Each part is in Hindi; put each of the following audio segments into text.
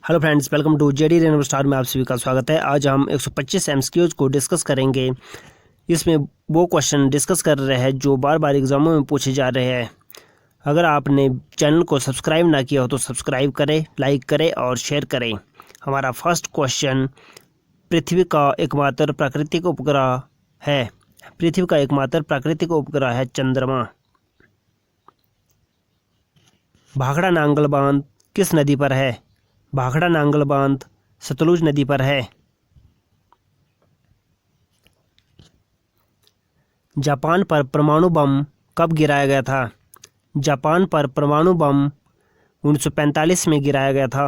Hello friends, welcome to JD rainbow star में आप सभी का स्वागत है। आज हम 125 एमसीक्यूज को डिस्कस करेंगे। इसमें वो क्वेश्चन डिस्कस कर रहे हैं जो बार बार एग्जामों में पूछे जा रहे हैं। अगर आपने चैनल को सब्सक्राइब ना किया हो तो सब्सक्राइब करें, लाइक करें और शेयर करें। हमारा फर्स्ट क्वेश्चन, पृथ्वी का एकमात्र प्राकृतिक उपग्रह है। पृथ्वी का एकमात्र प्राकृतिक उपग्रह है चंद्रमा। भाखड़ा नांगल बांध किस नदी पर है? भाखड़ा नांगल बांध सतलुज नदी पर है। जापान पर परमाणु बम कब गिराया गया था? जापान पर परमाणु बम 1945 में गिराया गया था।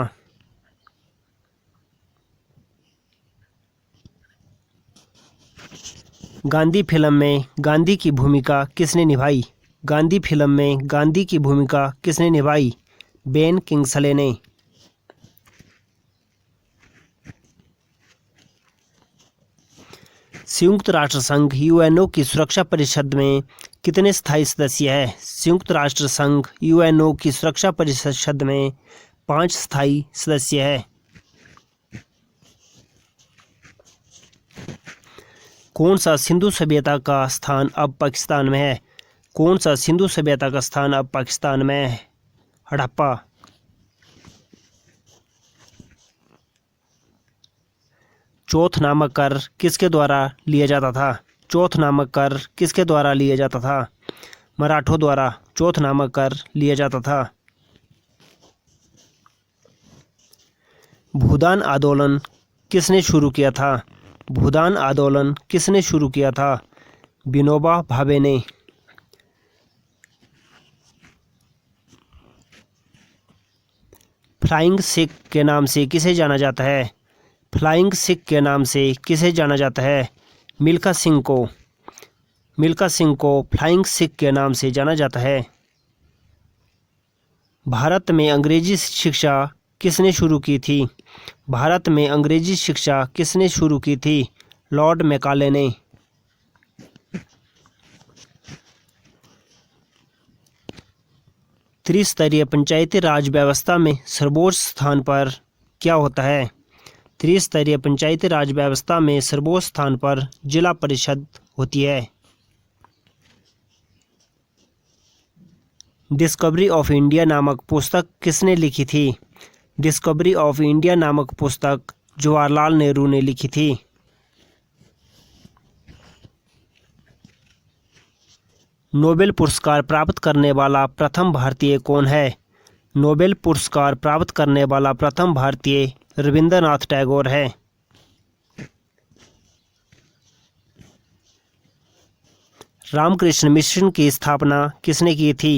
गांधी फिल्म में गांधी की भूमिका किसने निभाई? गांधी फिल्म में गांधी की भूमिका किसने निभाई? बेन किंग्सले ने। संयुक्त राष्ट्र संघ यूएनओ की सुरक्षा परिषद में कितने स्थायी सदस्य हैं? संयुक्त राष्ट्र संघ यूएनओ की सुरक्षा परिषद में 5 स्थायी सदस्य हैं। कौन सा सिंधु सभ्यता का स्थान अब पाकिस्तान में है? कौन सा सिंधु सभ्यता का स्थान अब पाकिस्तान में है? हड़प्पा। चौथ नामक कर किसके द्वारा लिया जाता था? चौथ नामक कर किसके द्वारा लिया जाता था? मराठों द्वारा चौथ नामक कर लिया जाता था। भूदान आंदोलन किसने शुरू किया था? भूदान आंदोलन किसने शुरू किया था? विनोबा भावे ने। फ्लाइंग सिख के नाम से किसे जाना जाता है? फ्लाइंग सिख के नाम से किसे जाना जाता है? मिल्खा सिंह को। मिल्खा सिंह को फ्लाइंग सिख के नाम से जाना जाता है। भारत में अंग्रेजी शिक्षा किसने शुरू की थी? भारत में अंग्रेजी शिक्षा किसने शुरू की थी? लॉर्ड मैकाले ने। त्रिस्तरीय पंचायती राज व्यवस्था में सर्वोच्च स्थान पर क्या होता है? त्रिस्तरीय पंचायती राज व्यवस्था में सर्वोच्च स्थान पर जिला परिषद होती है। डिस्कवरी ऑफ इंडिया नामक पुस्तक किसने लिखी थी? डिस्कवरी ऑफ इंडिया नामक पुस्तक जवाहरलाल नेहरू ने लिखी थी। नोबेल पुरस्कार प्राप्त करने वाला प्रथम भारतीय कौन है? नोबेल पुरस्कार प्राप्त करने वाला प्रथम भारतीय रविंद्रनाथ टैगोर है। रामकृष्ण मिशन की स्थापना किसने की थी?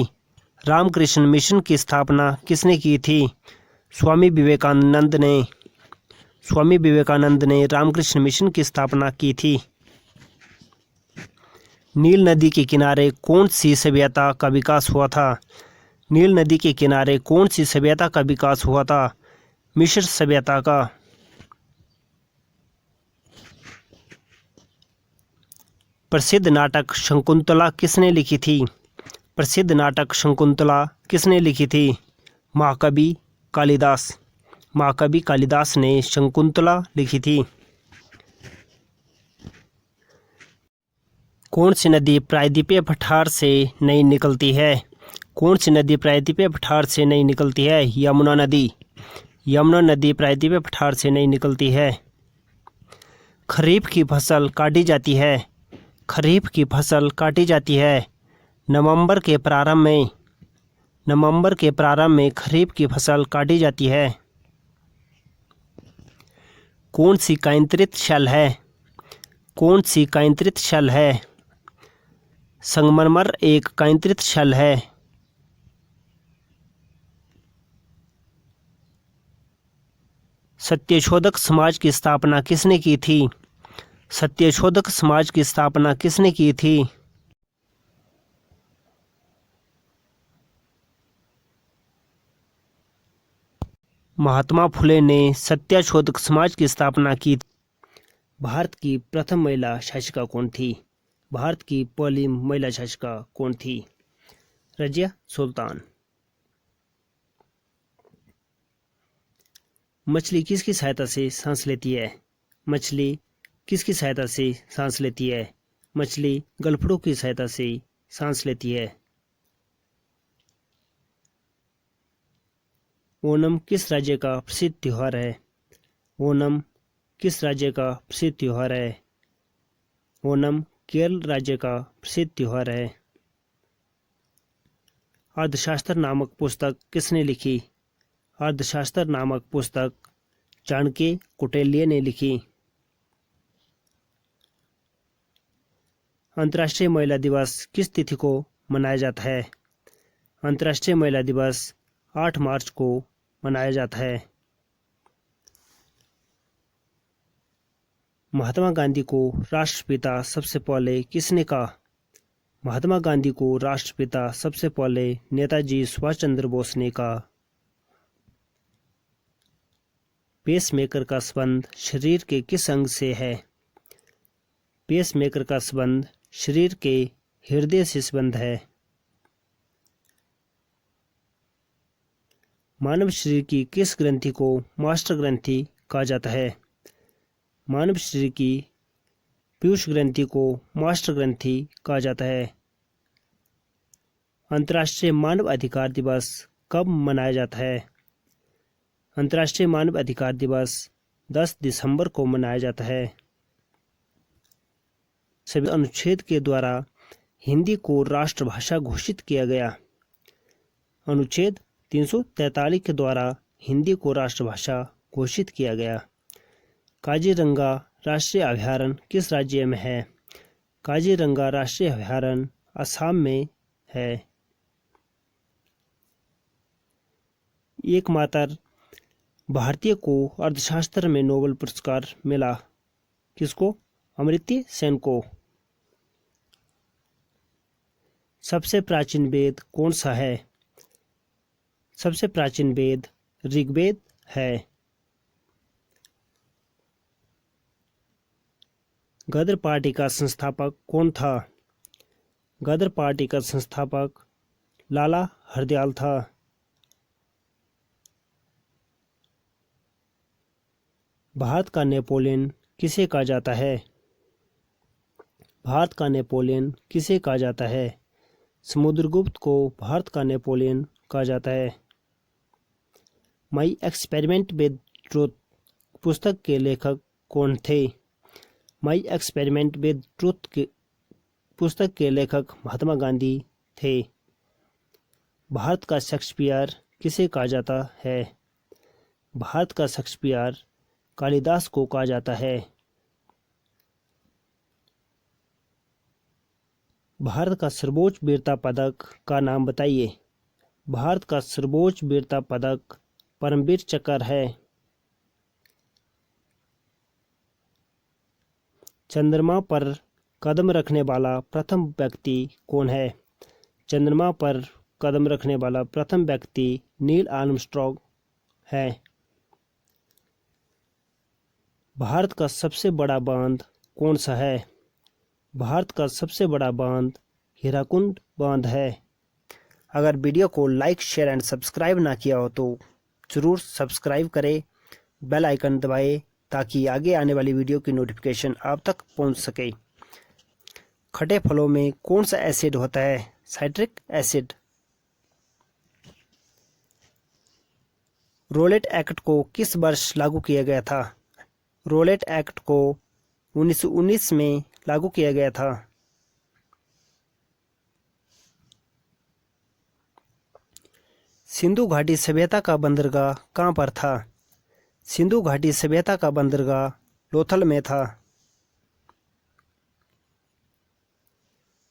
रामकृष्ण मिशन की स्थापना किसने की थी? स्वामी विवेकानंद ने। स्वामी विवेकानंद ने रामकृष्ण मिशन की स्थापना की थी। नील नदी के किनारे कौन सी सभ्यता का विकास हुआ था? नील नदी के किनारे कौन सी सभ्यता का विकास हुआ था? मिस्र सभ्यता का। प्रसिद्ध नाटक शकुंतला किसने लिखी थी? प्रसिद्ध नाटक शकुंतला किसने लिखी थी? महाकवि कालिदास। महाकवि कालिदास ने शकुंतला लिखी थी। कौन सी नदी प्रायद्वीपीय पठार से नहीं निकलती है? कौन सी नदी प्रायद्वीपीय पठार से नहीं निकलती है? यमुना नदी। यमुना नदी प्रायद्वीपीय पठार से नहीं निकलती है। खरीफ की फसल काटी जाती है। खरीफ की फसल काटी जाती है नवंबर के प्रारंभ में। नवंबर के प्रारंभ में खरीफ की फसल काटी जाती है। कौन सी कायंत्रित शैल है? कौन सी कायंत्रित शैल है? संगमरमर एक कायंत्रित शैल है। सत्यशोधक समाज की स्थापना किसने की थी? सत्यशोधक समाज की स्थापना किसने की थी? महात्मा फुले ने सत्यशोधक समाज की स्थापना की। भारत की प्रथम महिला शासिका कौन थी? भारत की पहली महिला शासिका कौन थी? रजिया सुल्तान। मछली किसकी सहायता से सांस लेती है? मछली किसकी सहायता से सांस लेती है? मछली गलफड़ों की सहायता से सांस लेती है। ओणम किस राज्य का प्रसिद्ध त्योहार है? ओणम किस राज्य का प्रसिद्ध त्योहार है? ओणम केरल राज्य का प्रसिद्ध त्योहार है। अर्थशास्त्र नामक पुस्तक किसने लिखी? अर्थशास्त्र नामक पुस्तक चाणक्य कौटिल्य ने लिखी। अंतर्राष्ट्रीय महिला दिवस किस तिथि को मनाया जाता है? अंतर्राष्ट्रीय महिला दिवस 8 मार्च को मनाया जाता है। महात्मा गांधी को राष्ट्रपिता सबसे पहले किसने कहा? महात्मा गांधी को राष्ट्रपिता सबसे पहले नेताजी सुभाष चंद्र बोस ने कहा। पेसमेकर का संबंध शरीर के किस अंग से है? पेसमेकर का संबंध शरीर के हृदय से संबंध है। मानव शरीर की किस ग्रंथि को मास्टर ग्रंथि कहा जाता है? मानव शरीर की पीयूष ग्रंथि को मास्टर ग्रंथि कहा जाता है। अंतर्राष्ट्रीय मानव अधिकार दिवस कब मनाया जाता है? अंतर्राष्ट्रीय मानव अधिकार दिवस 10 दिसंबर को मनाया जाता है। सभी अनुच्छेद के द्वारा हिंदी को राष्ट्रभाषा घोषित किया गया। अनुच्छेद 343 के द्वारा हिंदी को राष्ट्रभाषा घोषित किया गया। काजीरंगा राष्ट्रीय अभयारण्य किस राज्य में है? काजीरंगा राष्ट्रीय अभयारण्य असम में है। एकमात्र भारतीय को अर्थशास्त्र में नोबेल पुरस्कार मिला। किसको? अमर्त्य सेन को। सबसे प्राचीन वेद कौन सा है? सबसे प्राचीन वेद ऋग्वेद है। गदर पार्टी का संस्थापक कौन था? गदर पार्टी का संस्थापक लाला हरदयाल था। भारत का नेपोलियन किसे कहा जाता है? भारत का नेपोलियन किसे कहा जाता है? समुद्रगुप्त को भारत का नेपोलियन कहा जाता है। माई एक्सपेरिमेंट विद ट्रूथ पुस्तक के लेखक कौन थे? माई एक्सपेरिमेंट विद ट्रूथ के पुस्तक के लेखक महात्मा गांधी थे। भारत का शेक्सपियर किसे कहा जाता है? भारत का शेक्सपियर कालिदास को कहा जाता है। भारत का सर्वोच्च वीरता पदक का नाम बताइए। भारत का सर्वोच्च वीरता पदक परमवीर चक्र है। चंद्रमा पर कदम रखने वाला प्रथम व्यक्ति कौन है? चंद्रमा पर कदम रखने वाला प्रथम व्यक्ति नील आर्मस्ट्रॉन्ग है। भारत का सबसे बड़ा बांध कौन सा है? भारत का सबसे बड़ा बांध हीराकुंड बांध है। अगर वीडियो को लाइक शेयर एंड सब्सक्राइब ना किया हो तो ज़रूर सब्सक्राइब करें, बेल आइकन दबाएं ताकि आगे आने वाली वीडियो की नोटिफिकेशन आप तक पहुंच सके। खट्टे फलों में कौन सा एसिड होता है? Citric acid. रोलेट एक्ट को किस वर्ष लागू किया गया था? रोलेट एक्ट को 1919 में लागू किया गया था। सिंधु घाटी सभ्यता का बंदरगाह कहाँ पर था? सिंधु घाटी सभ्यता का बंदरगाह लोथल में था।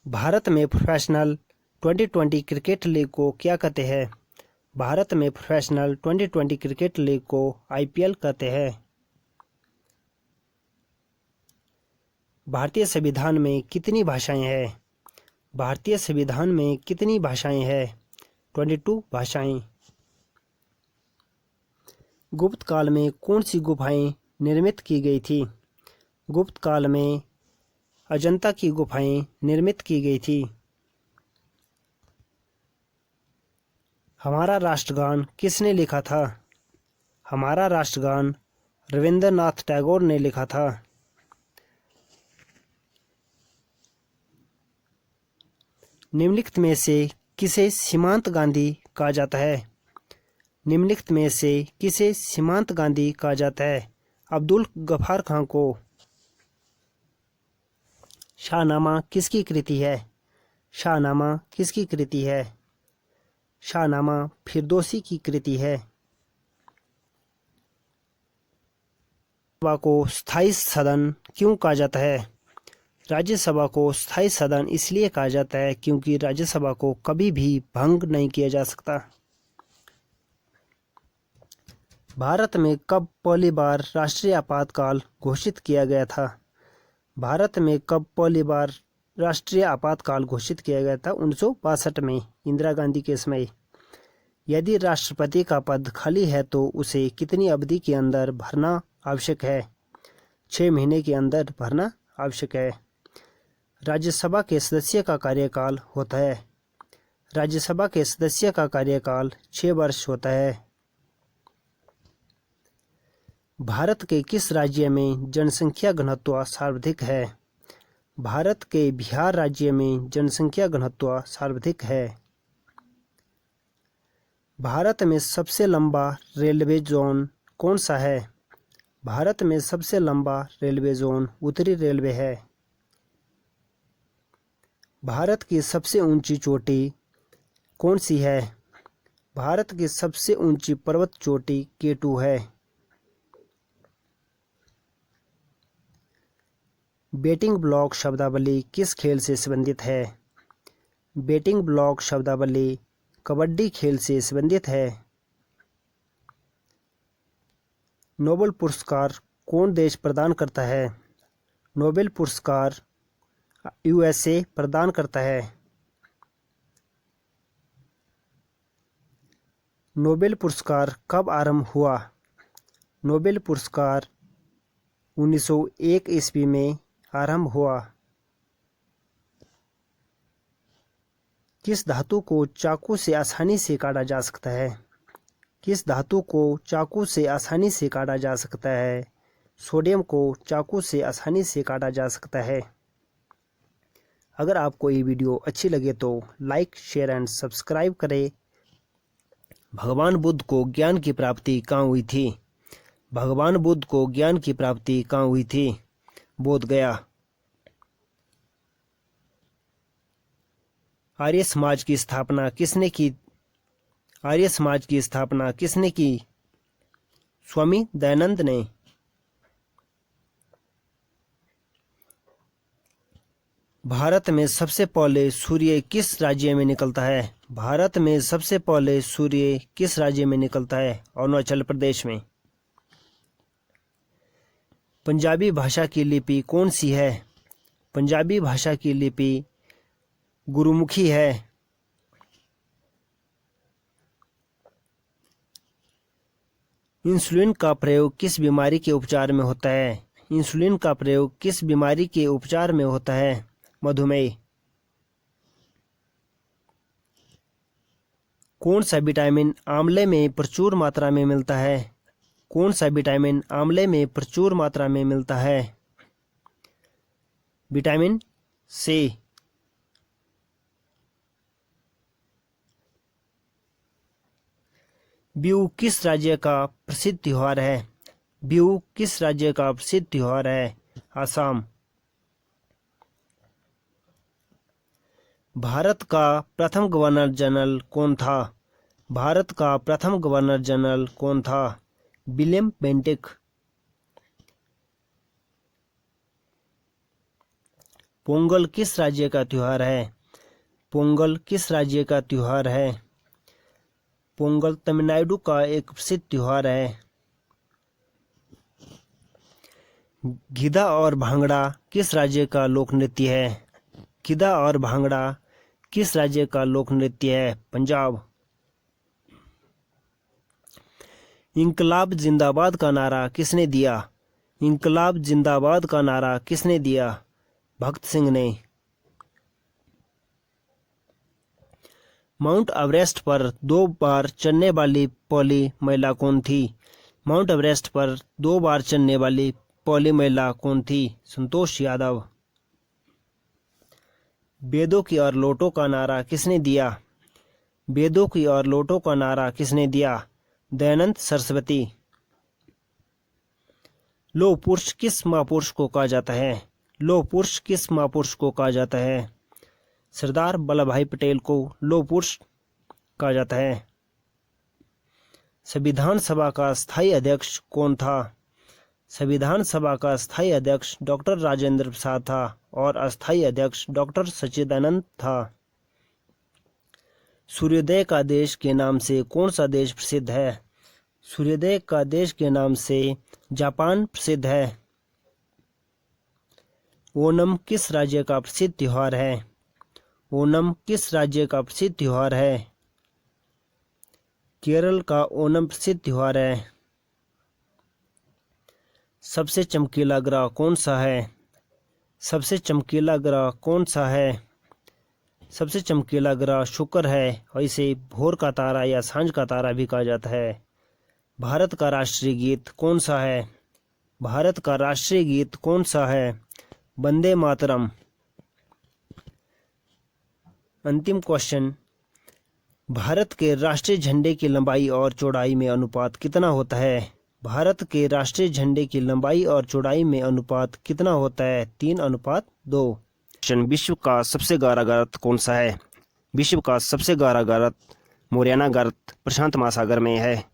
भारत में प्रोफेशनल 2020 क्रिकेट लीग को क्या कहते हैं? भारत में प्रोफेशनल 2020 क्रिकेट लीग को IPL कहते हैं। भारतीय संविधान में कितनी भाषाएं हैं? भारतीय संविधान में कितनी भाषाएं हैं? 22 भाषाएं। गुप्त काल में कौन सी गुफाएं निर्मित की गई थी? गुप्त काल में अजंता की गुफाएं निर्मित की गई थी। हमारा राष्ट्रगान किसने लिखा था? हमारा राष्ट्रगान रविंद्रनाथ टैगोर ने लिखा था। निम्नलिखित में से किसे सीमांत गांधी कहा जाता है? निम्नलिखित में से किसे सीमांत गांधी कहा जाता है? अब्दुल गफ्फार खान को। शाहनामा किसकी कृति है? शाहनामा किसकी कृति है? शाहनामा फिरदौसी की कृति है। राज्यसभा को स्थायी सदन क्यों कहा जाता है? राज्यसभा को स्थायी सदन इसलिए कहा जाता है क्योंकि राज्यसभा को कभी भी भंग नहीं किया जा सकता। भारत में कब पहली बार राष्ट्रीय आपातकाल घोषित किया गया था? भारत में कब पहली बार राष्ट्रीय आपातकाल घोषित किया गया था? 1962 में, इंदिरा गांधी के समय। यदि राष्ट्रपति का पद खाली है तो उसे कितनी अवधि के अंदर भरना आवश्यक है? 6 महीने के अंदर भरना आवश्यक है। राज्यसभा के सदस्य का कार्यकाल होता है। राज्यसभा के सदस्य का कार्यकाल 6 वर्ष होता है। भारत के किस राज्य में जनसंख्या घनत्व सर्वाधिक है? भारत के बिहार राज्य में जनसंख्या घनत्व सर्वाधिक है। भारत में सबसे लंबा रेलवे जोन कौन सा है? भारत में सबसे लंबा रेलवे जोन उत्तरी रेलवे है। भारत की सबसे ऊंची चोटी कौन सी है? भारत की सबसे ऊंची पर्वत चोटी K2 है। बैटिंग ब्लॉक शब्दावली किस खेल से संबंधित है? बैटिंग ब्लॉक शब्दावली कबड्डी खेल से संबंधित है। नोबेल पुरस्कार कौन देश प्रदान करता है? नोबेल पुरस्कार USA प्रदान करता है। नोबेल पुरस्कार कब आरंभ हुआ? नोबेल पुरस्कार 1901 ईस्वी में आरंभ हुआ। किस धातु को चाकू से आसानी से काटा जा सकता है? किस धातु को चाकू से आसानी से काटा जा सकता है? सोडियम को चाकू से आसानी से काटा जा सकता है। अगर आपको ये वीडियो अच्छी लगे तो लाइक, शेयर एंड सब्सक्राइब करें। भगवान बुद्ध को ज्ञान की प्राप्ति कहाँ हुई थी? भगवान बुद्ध को ज्ञान की प्राप्ति कहाँ हुई थी? बोध गया। आर्य समाज की स्थापना किसने की? आर्य समाज की स्थापना किसने की? स्वामी दयानंद ने। भारत में सबसे पहले सूर्य किस राज्य में निकलता है? भारत में सबसे पहले सूर्य किस राज्य में निकलता है? अरुणाचल प्रदेश में। पंजाबी भाषा की लिपि कौन सी है? पंजाबी भाषा की लिपि गुरुमुखी है। इंसुलिन का प्रयोग किस बीमारी के उपचार में होता है? इंसुलिन का प्रयोग किस बीमारी के उपचार में होता है? मधुमेह। कौन सा विटामिन आंवले में प्रचुर मात्रा में मिलता है? कौन सा विटामिन आंवले में प्रचुर मात्रा में मिलता है? Vitamin C। बिहू किस राज्य का प्रसिद्ध त्योहार है? बिहू किस राज्य का प्रसिद्ध त्योहार है? असम। भारत का प्रथम गवर्नर जनरल कौन था? भारत का प्रथम गवर्नर जनरल कौन था? William Bentinck. पोंगल किस राज्य का त्योहार है? पोंगल किस राज्य का त्योहार है? पोंगल तमिलनाडु का एक प्रसिद्ध त्योहार है। गिद्धा और भांगड़ा किस राज्य का लोक नृत्य है? गिद्धा और भांगड़ा किस राज्य का लोक नृत्य है? पंजाब। इंकलाब जिंदाबाद का नारा किसने दिया? इंकलाब जिंदाबाद का नारा किसने दिया? भगत सिंह ने। माउंट एवरेस्ट पर 2 बार चढ़ने वाली पहली महिला कौन थी? माउंट एवरेस्ट पर 2 बार चढ़ने वाली पहली महिला कौन थी? संतोष यादव। वेदों की और लोटों का नारा किसने दिया? वेदों की और लोटों का नारा किसने दिया? दयानंद सरस्वती। लौह पुरुष किस महापुरुष को कहा जाता है? लौह पुरुष किस महापुरुष को कहा जाता है? सरदार वल्लभ भाई पटेल को लौह पुरुष कहा जाता है। संविधान सभा का स्थायी अध्यक्ष कौन था? संविधान सभा का स्थायी अध्यक्ष डॉक्टर राजेंद्र प्रसाद था और अस्थायी अध्यक्ष डॉक्टर सच्चिदानंद था। सूर्योदय का देश के नाम से कौन सा देश प्रसिद्ध है? सूर्योदय का देश के नाम से जापान प्रसिद्ध है। ओणम किस राज्य का प्रसिद्ध त्योहार है? ओणम किस राज्य का प्रसिद्ध त्योहार है? केरल का ओणम प्रसिद्ध त्योहार है। सबसे चमकीला ग्रह कौन सा है? सबसे चमकीला ग्रह कौन सा है? सबसे चमकीला ग्रह शुक्र है और इसे भोर का तारा या सांझ का तारा भी कहा जाता है। भारत का राष्ट्रीय गीत कौन सा है? भारत का राष्ट्रीय गीत कौन सा है? वंदे मातरम। अंतिम क्वेश्चन, भारत के राष्ट्रीय झंडे की लंबाई और चौड़ाई में अनुपात कितना होता है? भारत के राष्ट्रीय झंडे की लंबाई और चौड़ाई में अनुपात कितना होता है? 3:2। विश्व का सबसे गहरा गर्त कौन सा है? विश्व का सबसे गहरा गर्त मोरियाना गर्त प्रशांत महासागर में है।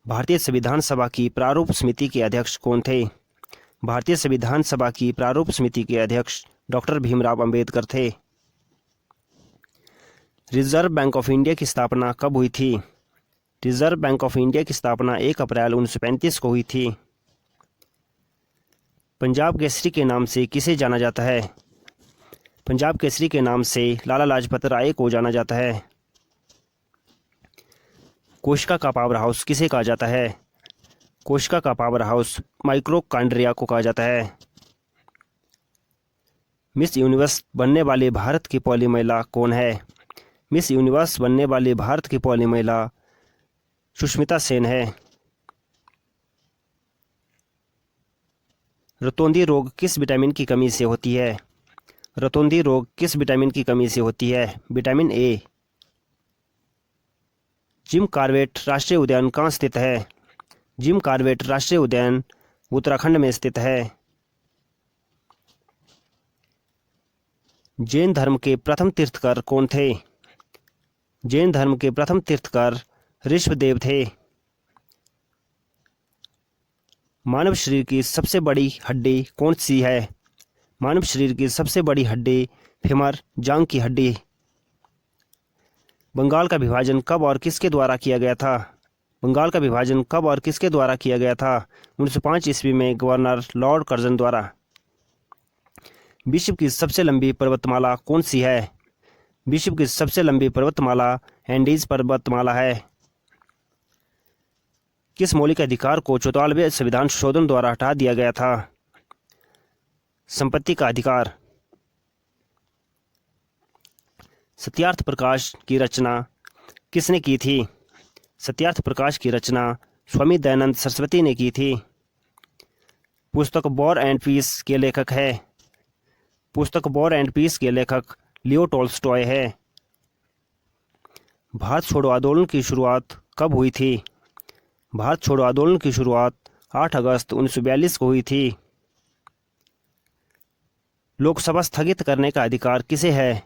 भारतीय संविधान सभा की प्रारूप समिति के अध्यक्ष कौन थे? भारतीय संविधान सभा की प्रारूप समिति के अध्यक्ष डॉक्टर भीमराव अंबेडकर थे। रिजर्व बैंक ऑफ इंडिया की स्थापना कब हुई थी? रिजर्व बैंक ऑफ इंडिया की स्थापना 1 अप्रैल 1935 को हुई थी। पंजाब केसरी के नाम से किसे जाना जाता है? पंजाब केसरी के नाम से लाला लाजपत राय को जाना जाता है। कोशिका का पावर हाउस किसे कहा जाता है? कोशिका का पावर हाउस माइटोकॉन्ड्रिया को कहा जाता है। मिस यूनिवर्स बनने वाली भारत की पहली महिला कौन है? मिस यूनिवर्स बनने वाली भारत की पहली महिला सुष्मिता सेन है। रतौंधी रोग किस विटामिन की कमी से होती है? रतौंधी रोग किस विटामिन की कमी से होती है? Vitamin A. जिम कॉर्बेट राष्ट्रीय उद्यान कहाँ स्थित है? जिम कॉर्बेट राष्ट्रीय उद्यान उत्तराखंड में स्थित है। जैन धर्म के प्रथम तीर्थकर कौन थे? जैन धर्म के प्रथम तीर्थकर ऋषभदेव थे। मानव शरीर की सबसे बड़ी हड्डी कौन सी है? मानव शरीर की सबसे बड़ी हड्डी फेमर जांघ की हड्डी। बंगाल का विभाजन कब और किसके द्वारा किया गया था? बंगाल का विभाजन कब और किसके द्वारा किया गया था? 1905 ईस्वी में गवर्नर लॉर्ड कर्जन द्वारा। विश्व की सबसे लंबी पर्वतमाला कौन सी है? विश्व की सबसे लंबी पर्वतमाला एंडीज पर्वतमाला है। किस मौलिक अधिकार को 44वें संविधान संशोधन द्वारा हटा दिया गया था? संपत्ति का अधिकार। सत्यार्थ प्रकाश की रचना किसने की थी? सत्यार्थ प्रकाश की रचना स्वामी दयानंद सरस्वती ने की थी। पुस्तक वॉर एंड पीस के लेखक है? पुस्तक वॉर एंड पीस के लेखक लियो टॉल्स्टॉय है। भारत छोड़ो आंदोलन की शुरुआत कब हुई थी? भारत छोड़ो आंदोलन की शुरुआत 8 अगस्त 1942 को हुई थी। लोकसभा स्थगित करने का अधिकार किसे है?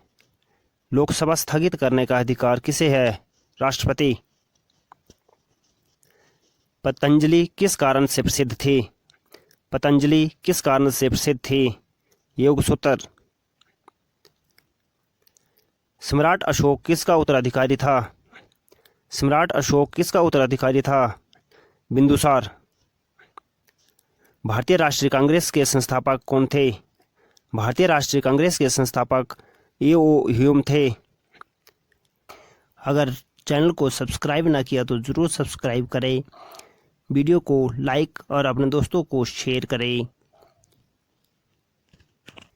लोकसभा स्थगित करने का अधिकार किसे है? राष्ट्रपति। पतंजलि किस कारण से प्रसिद्ध थी? पतंजलि किस कारण से प्रसिद्ध थी? योग सूत्र। सम्राट अशोक किसका उत्तराधिकारी था? सम्राट अशोक किसका उत्तराधिकारी था? बिंदुसार। भारतीय राष्ट्रीय कांग्रेस के संस्थापक कौन थे? भारतीय राष्ट्रीय कांग्रेस के संस्थापक ए.ओ. ह्यूम थे। अगर चैनल को सब्सक्राइब ना किया तो ज़रूर सब्सक्राइब करें, वीडियो को लाइक और अपने दोस्तों को शेयर करें।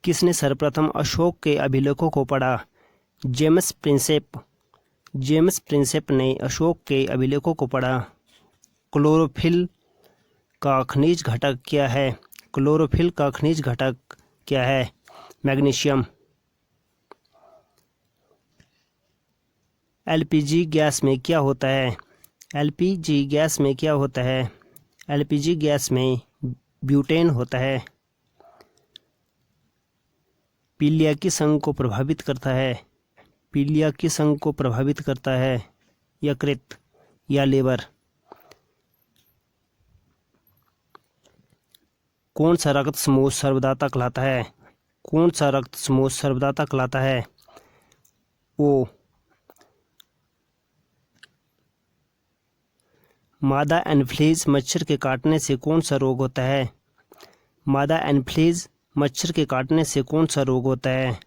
किसने सर्वप्रथम अशोक के अभिलेखों को पढ़ा? James Prinsep. जेम्स प्रिंसेप ने अशोक के अभिलेखों को पढ़ा। क्लोरोफिल का खनिज घटक क्या है? क्लोरोफिल का खनिज घटक क्या है? मैग्नीशियम। एलपीजी गैस में क्या होता है? एलपीजी गैस में क्या होता है? एलपीजी गैस में ब्यूटेन होता है। पीलिया किस अंग को प्रभावित करता है? पीलिया किस अंग को प्रभावित करता है? यकृत या लीवर। कौन सा रक्त समूह सर्वदाता कहलाता है? कौन सा रक्त समूह सर्वदाता कहलाता है? ओ। मादा एनफ्लूएंजा मच्छर के काटने से कौन सा रोग होता है? मादा एनफ्लूएंजा मच्छर के काटने से कौन सा रोग होता है?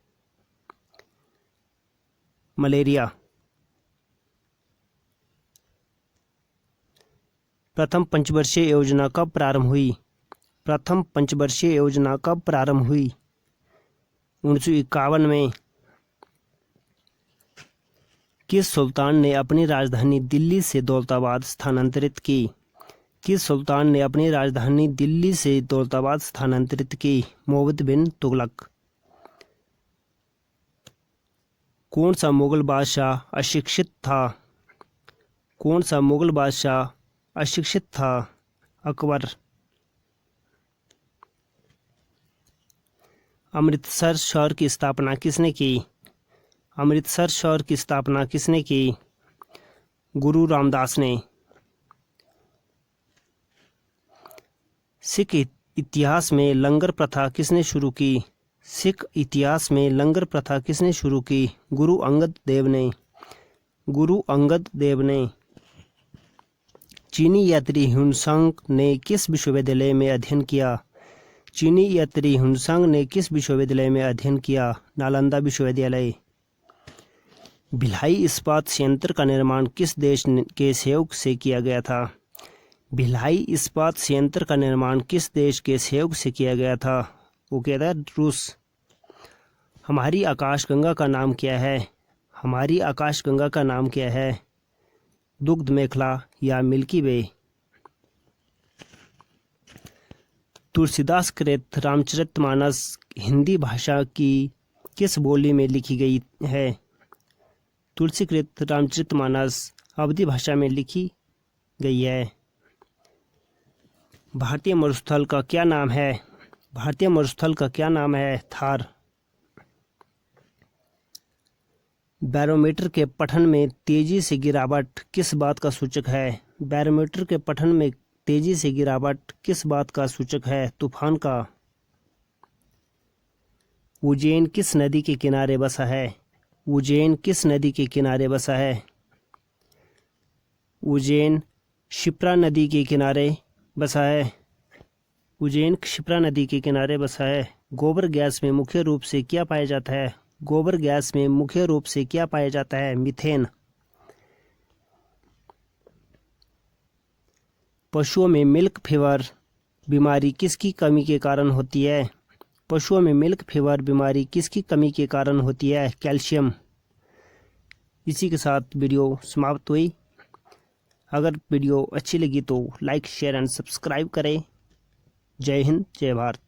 मलेरिया। प्रथम पंचवर्षीय योजना कब प्रारंभ हुई? प्रथम पंचवर्षीय योजना कब प्रारंभ हुई? 1951 में। किस सुल्तान ने अपनी राजधानी दिल्ली से दौलताबाद स्थानांतरित की? किस सुल्तान ने अपनी राजधानी दिल्ली से दौलताबाद स्थानांतरित की? मोहम्मद बिन तुगलक। कौन सा मुगल बादशाह अशिक्षित था? कौन सा मुगल बादशाह अशिक्षित था? अकबर। अमृतसर शहर की स्थापना किसने की? अमृतसर शहर की स्थापना किसने की? गुरु रामदास ने। सिख इतिहास में लंगर प्रथा किसने शुरू की? सिख इतिहास में लंगर प्रथा किसने शुरू की? गुरु अंगद देव ने। गुरु अंगद देव ने। चीनी यात्री ह्वेनसांग ने किस विश्वविद्यालय में अध्ययन किया? चीनी यात्री ह्वेनसांग ने किस विश्वविद्यालय में अध्ययन किया? नालंदा विश्वविद्यालय। भिलाई इस्पात संयंत्र का निर्माण किस देश के सहयोग से किया गया था? भिलाई इस्पात संयंत्र का निर्माण किस देश के सहयोग से किया गया था? वो कहता है रूस। हमारी आकाशगंगा का नाम क्या है? हमारी आकाशगंगा का नाम क्या है? दुग्ध मेखला या मिल्की वे। तुलसीदास कृत रामचरितमानस हिंदी भाषा की किस बोली में लिखी गई है? तुलसीकृत रामचरितमानस अवधी भाषा में लिखी गई है। भारतीय मरुस्थल का क्या नाम है? भारतीय मरुस्थल का क्या नाम है? थार। बैरोमीटर के पठन में तेजी से गिरावट किस बात का सूचक है? बैरोमीटर के पठन में तेजी से गिरावट किस बात का सूचक है? तूफान का। उज्जैन किस नदी के किनारे बसा है? उज्जैन किस नदी के किनारे बसा है? उज्जैन क्षिप्रा नदी के किनारे बसा है। उज्जैन क्षिप्रा नदी के किनारे बसा है। गोबर गैस में मुख्य रूप से क्या पाया जाता है? गोबर गैस में मुख्य रूप से क्या पाया जाता है? मीथेन। पशुओं में मिल्क फीवर बीमारी किसकी कमी के कारण होती है? पशुओं में मिल्क फीवर बीमारी किसकी कमी के कारण होती है? कैल्शियम। इसी के साथ वीडियो समाप्त हुई। अगर वीडियो अच्छी लगी तो लाइक शेयर एंड सब्सक्राइब करें। जय हिंद, जय भारत।